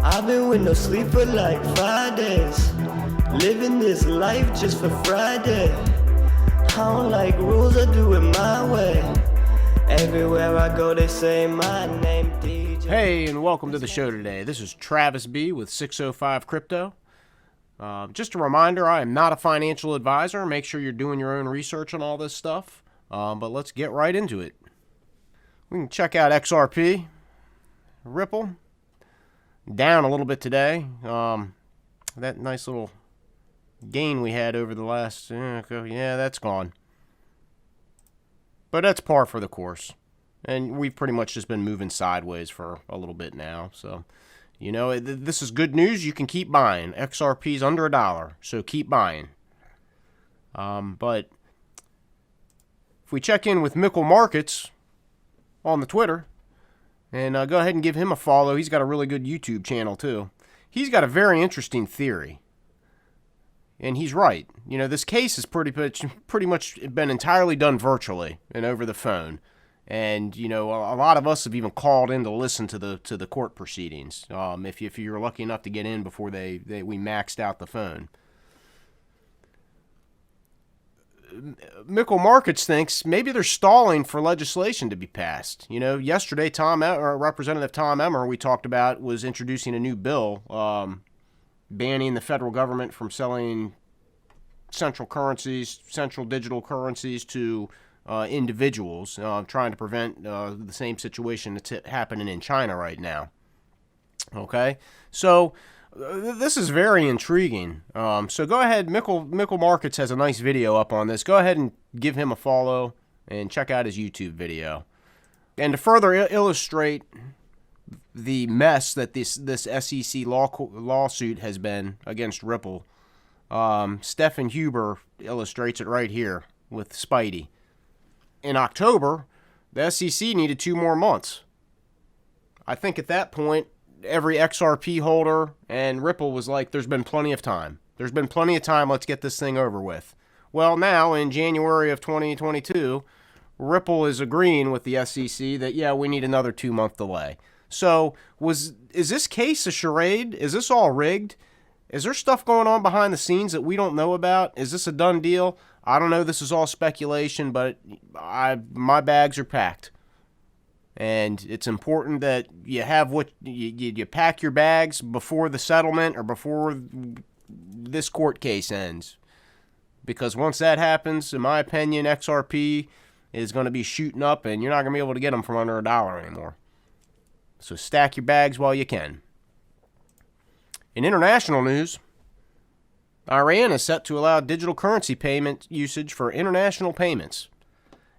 I've been with no sleep for like 5 days. Living this life just for Friday. I don't like rules, I do it my way. Everywhere I go they say my name, DJ. Hey, and welcome to the show today. This is Travis B with 605 Crypto. Just a reminder, I am not a financial advisor. Make sure you're doing your own research on all this stuff. But let's get right into it. We can check out XRP, Ripple, down a little bit today. That nice little gain we had over the last, that's gone. But that's par for the course. And we've pretty much just been moving sideways for a little bit now. So, this is good news. You can keep buying. XRP's under $1, so keep buying. But if we check in with Mickle Markets on the Twitter, and go ahead and give him a follow. He's got a really good YouTube channel, too. He's got a very interesting theory. And he's right. This case has pretty much been entirely done virtually and over the phone. And, a lot of us have even called in to listen to the court proceedings. If you're lucky enough to get in before we maxed out the phone. Mickle Markets thinks maybe they're stalling for legislation to be passed. Yesterday, Representative Tom Emmer, we talked about, was introducing a new bill banning the federal government from selling central digital currencies to individuals, trying to prevent the same situation that's happening in China right now. Okay, so this is very intriguing. So go ahead, Mickle Markets has a nice video up on this. Go ahead and give him a follow and check out his YouTube video. And to further illustrate the mess that this SEC lawsuit has been against Ripple, Stephen Huber illustrates it right here with Spidey. In October, the SEC needed 2 more months. I think at that point, every XRP holder and Ripple was like, there's been plenty of time. Let's get this thing over with. Well, now in January of 2022, Ripple is agreeing with the SEC that, we need another 2-month delay. So is this case a charade? Is this all rigged? Is there stuff going on behind the scenes that we don't know about? Is this a done deal? I don't know. This is all speculation, but my bags are packed. And it's important that you have you pack your bags before the settlement or before this court case ends. Because once that happens, in my opinion, XRP is going to be shooting up and you're not going to be able to get them from under $1 anymore. So stack your bags while you can. In international news, Iran is set to allow digital currency payment usage for international payments.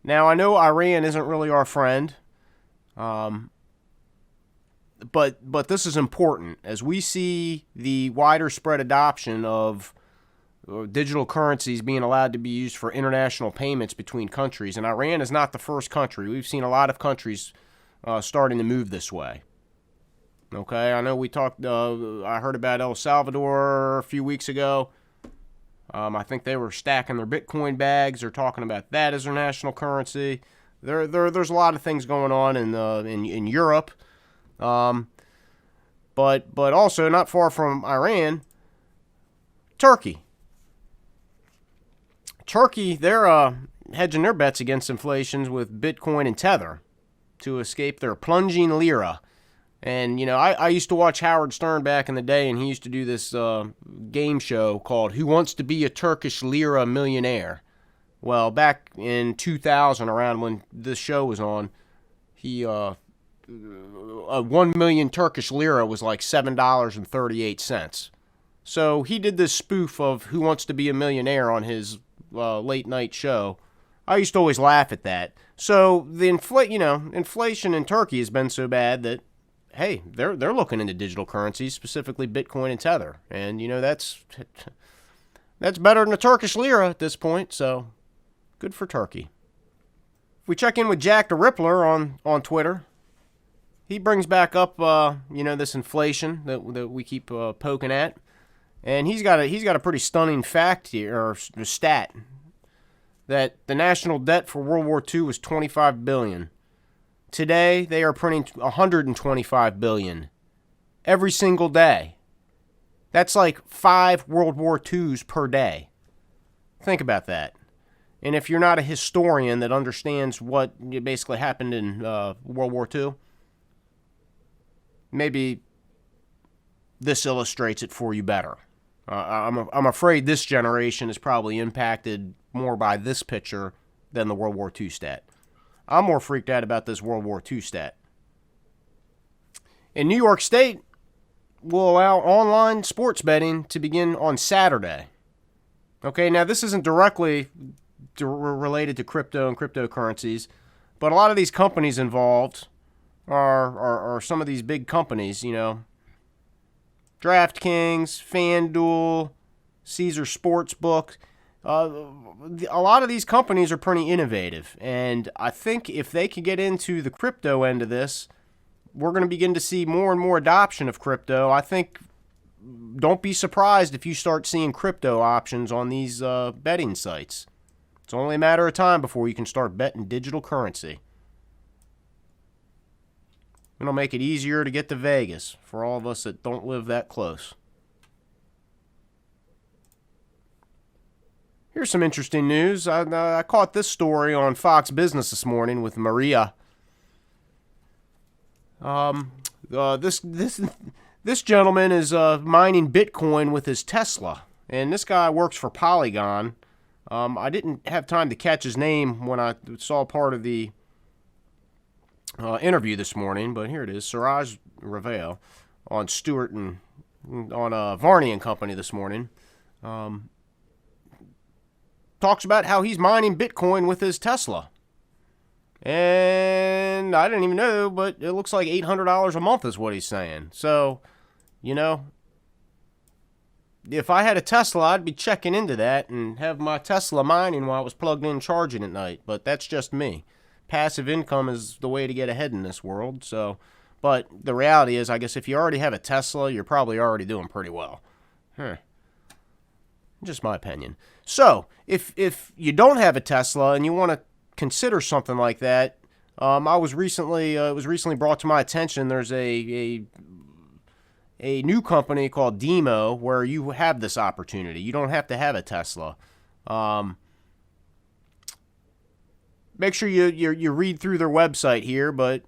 Now, I know Iran isn't really our friend, but this is important. As we see the wider spread adoption of digital currencies being allowed to be used for international payments between countries, and Iran is not the first country. We've seen a lot of countries starting to move this way. Okay, I know we talked, I heard about El Salvador a few weeks ago. I think they were stacking their Bitcoin bags. They're talking about that as their national currency. There's a lot of things going on in Europe. But also not far from Iran, Turkey. Turkey, they're hedging their bets against inflation with Bitcoin and Tether to escape their plunging lira. And, I used to watch Howard Stern back in the day, and he used to do this game show called Who Wants to Be a Turkish Lira Millionaire? Well, back in 2000, around when this show was on, he 1 million Turkish lira was like $7.38. So he did this spoof of Who Wants to Be a Millionaire on his late night show. I used to always laugh at that. So the inflation in Turkey has been so bad that, hey, they're looking into digital currencies, specifically Bitcoin and Tether. And, that's better than the Turkish lira at this point, so good for Turkey. If we check in with Jack the Rippler on Twitter, he brings back up, this inflation that we keep poking at. And he's got a pretty stunning fact here, or stat, that the national debt for World War II was $25 billion. Today, they are printing $125 billion. every single day. That's like 5 World War IIs per day. Think about that. And if you're not a historian that understands what basically happened in World War II, maybe this illustrates it for you better. I'm afraid this generation is probably impacted more by this picture than the World War II stat. I'm more freaked out about this World War II stat. In New York State, will allow online sports betting to begin on Saturday. Okay, now this isn't directly related to crypto and cryptocurrencies, but a lot of these companies involved are some of these big companies, DraftKings, FanDuel, Caesar Sportsbook. A lot of these companies are pretty innovative, and I think if they could get into the crypto end of this, we're going to begin to see more and more adoption of crypto. I think don't be surprised if you start seeing crypto options on these betting sites. It's only a matter of time before you can start betting digital currency. It'll make it easier to get to Vegas for all of us that don't live that close. Here's some interesting news. I caught this story on Fox Business this morning with Maria. This gentleman is mining Bitcoin with his Tesla, and this guy works for Polygon. I didn't have time to catch his name when I saw part of the interview this morning, but here it is. Suraj Ravel on Stewart and on Varney and Company this morning. Talks about how he's mining Bitcoin with his Tesla. And I didn't even know, but it looks like $800 a month is what he's saying. So, if I had a Tesla, I'd be checking into that and have my Tesla mining while I was plugged in charging at night. But that's just me. Passive income is the way to get ahead in this world. So, but the reality is, I guess if you already have a Tesla, you're probably already doing pretty well. Just my opinion. So, if you don't have a Tesla and you want to consider something like that, it was recently brought to my attention. There's a new company called DIMO where you have this opportunity. You don't have to have a Tesla. Make sure you read through their website here, but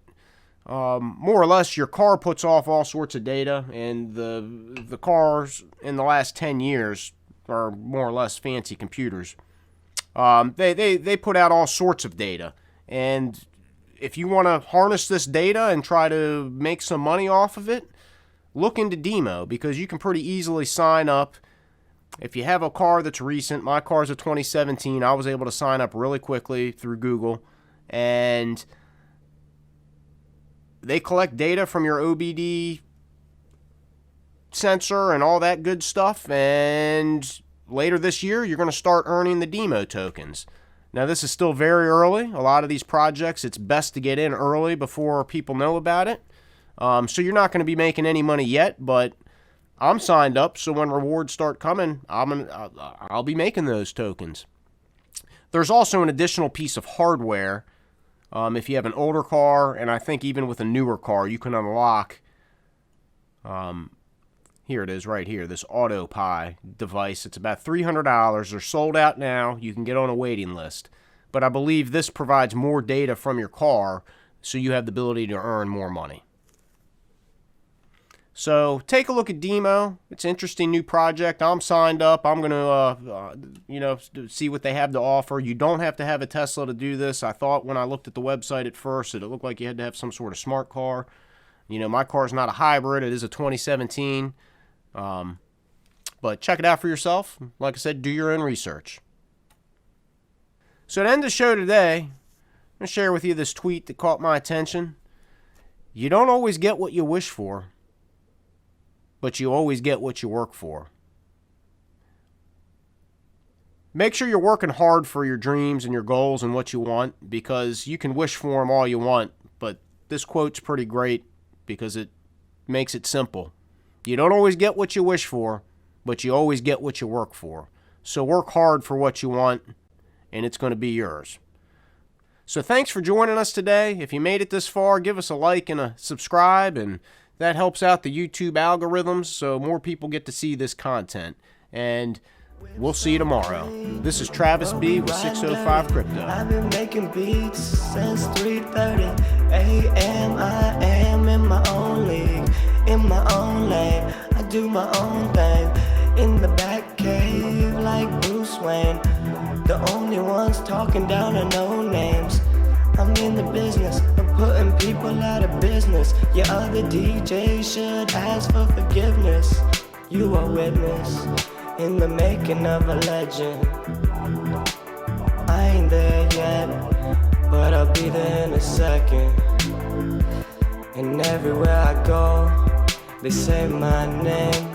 more or less your car puts off all sorts of data, and the cars in the last 10 years are more or less fancy computers. They put out all sorts of data, and if you want to harness this data and try to make some money off of it, look into DIMO, because you can pretty easily sign up. If you have a car that's recent, my car's a 2017, I was able to sign up really quickly through Google, and they collect data from your OBD sensor and all that good stuff, and later this year, you're going to start earning the DIMO tokens. Now, this is still very early. A lot of these projects, it's best to get in early before people know about it. So you're not going to be making any money yet, but I'm signed up, so when rewards start coming, I'll be making those tokens. There's also an additional piece of hardware. If you have an older car, and I think even with a newer car, you can unlock, here it is right here, this AutoPi device. It's about $300. They're sold out now. You can get on a waiting list. But I believe this provides more data from your car, so you have the ability to earn more money. So take a look at DIMO. It's an interesting new project. I'm signed up. I'm going to, see what they have to offer. You don't have to have a Tesla to do this. I thought when I looked at the website at first that it looked like you had to have some sort of smart car. My car is not a hybrid. It is a 2017. But check it out for yourself. Like I said, do your own research. So to end the show today, I'm going to share with you this tweet that caught my attention. You don't always get what you wish for, but you always get what you work for. Make sure you're working hard for your dreams and your goals and what you want, because you can wish for them all you want, but this quote's pretty great because it makes it simple. You don't always get what you wish for, but you always get what you work for. So work hard for what you want, and it's going to be yours. So thanks for joining us today. If you made it this far, give us a like and a subscribe, and that helps out the YouTube algorithms, so more people get to see this content. And we'll see you tomorrow. This is Travis B with 605 Crypto. I've been making beats since 3:30 a.m. I am in my own league, in my own lane. I do my own thing in the back cave like Bruce Wayne. The only ones talking down to no names. I'm in the business of putting people out of business. Your other DJs should ask for forgiveness. You are witness in the making of a legend. I ain't there yet, but I'll be there in a second. And everywhere I go, they say my name.